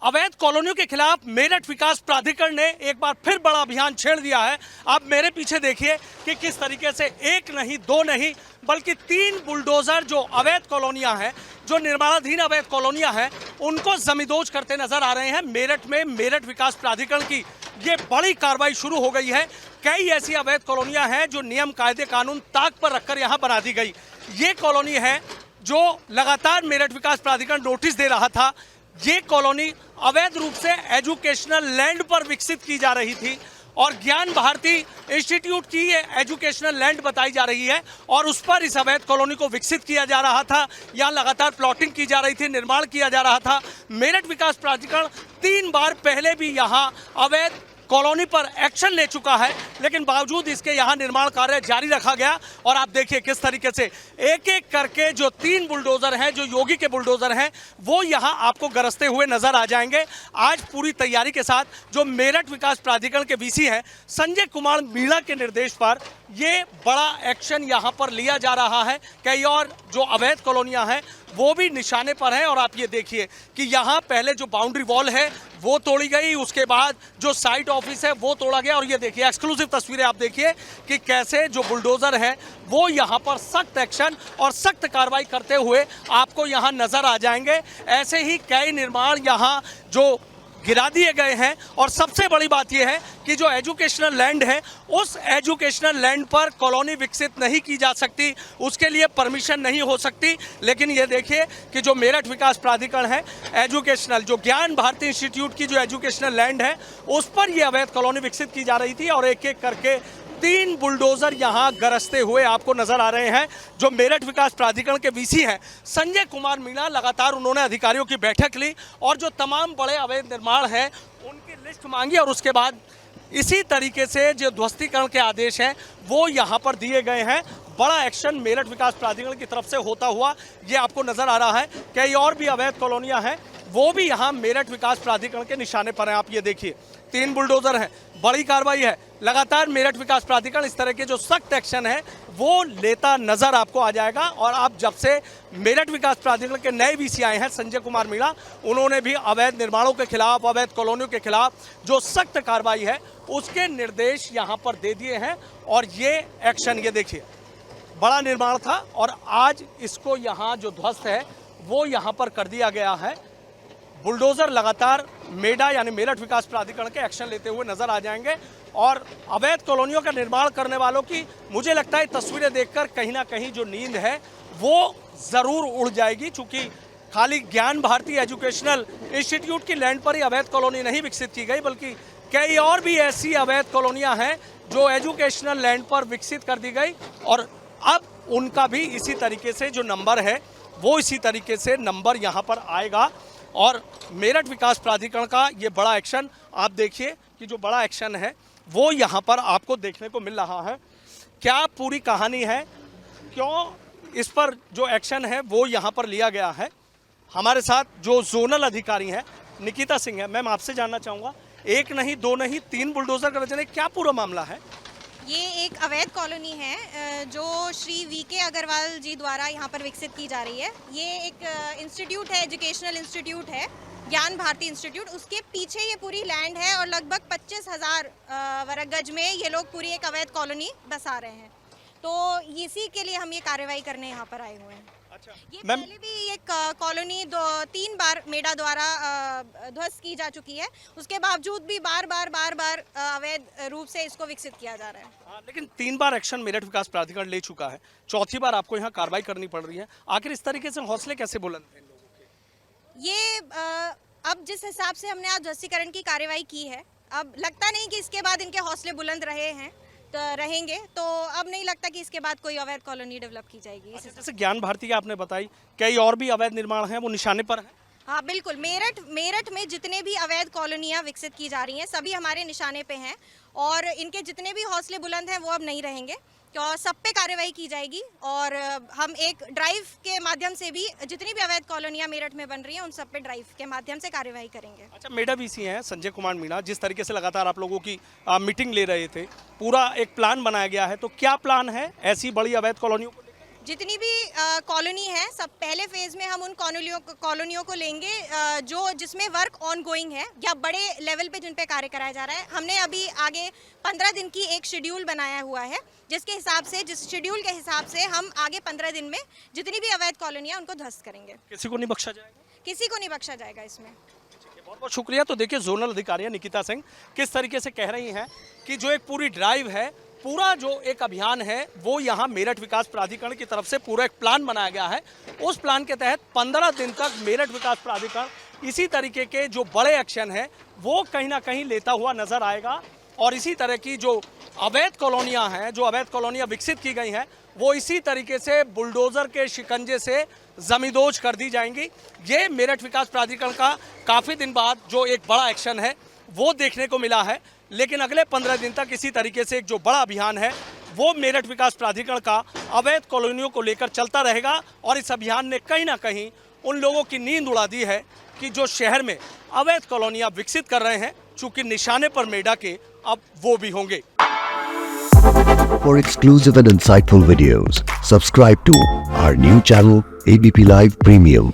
अवैध कॉलोनियों के खिलाफ मेरठ विकास प्राधिकरण ने एक बार फिर बड़ा अभियान छेड़ दिया है। आप मेरे पीछे देखिए कि किस तरीके से एक नहीं दो नहीं बल्कि 3 बुलडोजर जो अवैध कॉलोनियां हैं, जो निर्माणाधीन अवैध कॉलोनियां हैं, उनको जमींदोज करते नजर आ रहे हैं। मेरठ में मेरठ विकास प्राधिकरण की ये बड़ी कार्रवाई शुरू हो गई है। कई ऐसी अवैध कॉलोनियां हैं जो नियम कायदे कानून ताक पर रखकर यहाँ बना दी गई। ये कॉलोनी है जो लगातार मेरठ विकास प्राधिकरण नोटिस दे रहा था। ये कॉलोनी अवैध रूप से एजुकेशनल लैंड पर विकसित की जा रही थी और ज्ञान भारती इंस्टीट्यूट की ये एजुकेशनल लैंड बताई जा रही है और उस पर इस अवैध कॉलोनी को विकसित किया जा रहा था। यहाँ लगातार प्लॉटिंग की जा रही थी, निर्माण किया जा रहा था। मेरठ विकास प्राधिकरण 3 बार पहले भी यहाँ अवैध कॉलोनी पर एक्शन ले चुका है, लेकिन बावजूद इसके यहाँ निर्माण कार्य जारी रखा गया। और आप देखिए किस तरीके से एक एक करके जो 3 बुलडोजर हैं, जो योगी के बुलडोजर हैं, वो यहाँ आपको गरजते हुए नजर आ जाएंगे। आज पूरी तैयारी के साथ जो मेरठ विकास प्राधिकरण के वीसी हैं संजय कुमार मीणा के निर्देश पर ये बड़ा एक्शन यहाँ पर लिया जा रहा है। कई और जो अवैध कॉलोनियाँ हैं वो भी निशाने पर हैं। और आप ये देखिए कि यहाँ पहले जो बाउंड्री वॉल है वो तोड़ी गई, उसके बाद जो साइट ऑफिस है वो तोड़ा गया। और ये देखिए एक्सक्लूसिव तस्वीरें आप देखिए कि कैसे जो बुलडोजर हैं वो यहाँ पर सख्त एक्शन और सख्त कार्रवाई करते हुए आपको यहाँ नजर आ जाएंगे। ऐसे ही कई निर्माण यहाँ जो गिरा दिए गए हैं। और सबसे बड़ी बात यह है कि जो एजुकेशनल लैंड है उस एजुकेशनल लैंड पर कॉलोनी विकसित नहीं की जा सकती, उसके लिए परमिशन नहीं हो सकती। लेकिन ये देखिए कि जो मेरठ विकास प्राधिकरण है, एजुकेशनल जो ज्ञान भारती इंस्टीट्यूट की जो एजुकेशनल लैंड है उस पर ये अवैध कॉलोनी विकसित की जा रही थी और एक एक करके 3 बुलडोजर यहाँ गरजते हुए आपको नजर आ रहे हैं। जो मेरठ विकास प्राधिकरण के वीसी हैं संजय कुमार मीणा, लगातार उन्होंने अधिकारियों की बैठक ली और जो तमाम बड़े अवैध निर्माण हैं उनकी लिस्ट मांगी और उसके बाद इसी तरीके से जो ध्वस्तीकरण के आदेश हैं वो यहाँ पर दिए गए हैं। बड़ा एक्शन मेरठ विकास प्राधिकरण की तरफ से होता हुआ ये आपको नजर आ रहा है। कई और भी अवैध कॉलोनियाँ हैं वो भी यहाँ मेरठ विकास प्राधिकरण के निशाने पर हैं। आप ये देखिए 3 बुलडोजर हैं, बड़ी कार्रवाई है। लगातार मेरठ विकास प्राधिकरण इस तरह के जो सख्त एक्शन है वो लेता नजर आपको आ जाएगा। और आप जब से मेरठ विकास प्राधिकरण के नए वीसी आए हैं संजय कुमार मीणा, उन्होंने भी अवैध निर्माणों के खिलाफ, अवैध कॉलोनियों के खिलाफ जो सख्त कार्रवाई है उसके निर्देश यहाँ पर दे दिए हैं। और ये एक्शन ये देखिए बड़ा निर्माण था और आज इसको यहाँ जो ध्वस्त है वो यहाँ पर कर दिया गया है। बुलडोजर लगातार मेडा यानी मेरठ विकास प्राधिकरण के एक्शन लेते हुए नजर आ जाएंगे और अवैध कॉलोनियों का निर्माण करने वालों की मुझे लगता है तस्वीरें देखकर कहीं ना कहीं जो नींद है वो जरूर उड़ जाएगी। चूंकि खाली ज्ञान भारती एजुकेशनल इंस्टीट्यूट की लैंड पर ही अवैध कॉलोनी नहीं विकसित की गई, बल्कि कई और भी ऐसी अवैध कॉलोनियां हैं जो एजुकेशनल लैंड पर विकसित कर दी गई और अब उनका भी इसी तरीके से जो नंबर है वो इसी तरीके से नंबर यहाँ पर आएगा। और मेरठ विकास प्राधिकरण का ये बड़ा एक्शन आप देखिए कि जो बड़ा एक्शन है वो यहाँ पर आपको देखने को मिल रहा है। क्या पूरी कहानी है, क्यों इस पर जो एक्शन है वो यहाँ पर लिया गया है। हमारे साथ जो जोनल अधिकारी हैं निकिता सिंह है। मैम आपसे जानना चाहूँगा, एक नहीं दो नहीं 3 बुलडोजर कर चले, क्या पूरा मामला है? ये एक अवैध कॉलोनी है जो श्री वीके अग्रवाल जी द्वारा यहाँ पर विकसित की जा रही है। ये एक इंस्टीट्यूट है, एजुकेशनल इंस्टीट्यूट है, ज्ञान भारती इंस्टीट्यूट। उसके पीछे ये पूरी लैंड है और लगभग 25,000 वर्ग गज में ये लोग पूरी एक अवैध कॉलोनी बसा रहे हैं। तो इसी के लिए हम ये कार्रवाई करने यहाँ पर आए हुए हैं। अच्छा, ये पहले भी एक कॉलोनी 3 बार मेडा द्वारा ध्वस्त की जा चुकी है, उसके बावजूद भी बार बार अवैध रूप से इसको विकसित किया जा रहा है। हाँ, लेकिन 3 बार एक्शन मेरठ विकास प्राधिकरण ले चुका है, चौथी बार आपको यहाँ कार्रवाई करनी पड़ रही है। आखिर इस तरीके से हौसले कैसे बुलंद हैं लोगों के? ये अब जिस हिसाब से हमने आज ध्वस्तीकरण की कार्रवाई की है, अब लगता नहीं कि इसके बाद इनके हौसले बुलंद रहेंगे, तो अब नहीं लगता कि इसके बाद कोई अवैध कॉलोनी डेवलप की जाएगी। जैसे ज्ञान भारती की आपने बताई, कई और भी अवैध निर्माण हैं वो निशाने पर हैं। हाँ बिल्कुल, मेरठ में जितने भी अवैध कॉलोनियाँ विकसित की जा रही हैं सभी हमारे निशाने पे हैं और इनके जितने भी हौसले बुलंद हैं वो अब नहीं रहेंगे, तो सब पे कार्रवाई की जाएगी। और हम एक ड्राइव के माध्यम से भी जितनी भी अवैध कॉलोनियाँ मेरठ में बन रही हैं उन सब पे ड्राइव के माध्यम से कार्रवाई करेंगे। अच्छा, मेडा वीसी हैं संजय कुमार मीणा, जिस तरीके से लगातार आप लोगों की मीटिंग ले रहे थे, पूरा एक प्लान बनाया गया है, तो क्या प्लान है ऐसी बड़ी अवैध कॉलोनियों को? जितनी भी कॉलोनी है, सब पहले फेज़ में हम उन कॉलोनियों को लेंगे जिसमें वर्क ऑन गोइंग है या बड़े लेवल पे जिन पे कार्य कराया जा रहा है। हमने अभी आगे 15 दिन की एक शेड्यूल बनाया हुआ है, जिस शेड्यूल के हिसाब से हम आगे 15 दिन में जितनी भी अवैध कॉलोनियाँ उनको ध्वस्त करेंगे। किसी को नहीं बख्शा जाएगा? किसी को नहीं बख्शा जाएगा इसमें। बहुत बहुत शुक्रिया। तो देखिए जोनल अधिकारी निकिता सिंह किस तरीके से कह रही हैं कि जो एक पूरी ड्राइव है, पूरा जो एक अभियान है वो यहाँ मेरठ विकास प्राधिकरण की तरफ से पूरा एक प्लान बनाया गया है। उस प्लान के तहत 15 दिन तक मेरठ विकास प्राधिकरण इसी तरीके के जो बड़े एक्शन है वो कहीं ना कहीं लेता हुआ नजर आएगा और इसी तरह की जो अवैध कॉलोनियाँ हैं, जो अवैध कॉलोनियाँ विकसित की गई हैं, वो इसी तरीके से बुलडोज़र के शिकंजे से जमींदोज कर दी जाएंगी। ये मेरठ विकास प्राधिकरण का काफ़ी दिन बाद जो एक बड़ा एक्शन है वो देखने को मिला है, लेकिन अगले 15 दिन तक इसी तरीके से एक जो बड़ा अभियान है वो मेरठ विकास प्राधिकरण का अवैध कॉलोनियों को लेकर चलता रहेगा। और इस अभियान ने कहीं ना कहीं उन लोगों की नींद उड़ा दी है कि जो शहर में अवैध कॉलोनियाँ विकसित कर रहे हैं, चूँकि निशाने पर मेडा के अब वो भी होंगे। For exclusive and insightful videos, subscribe to our new channel ABP Live Premium.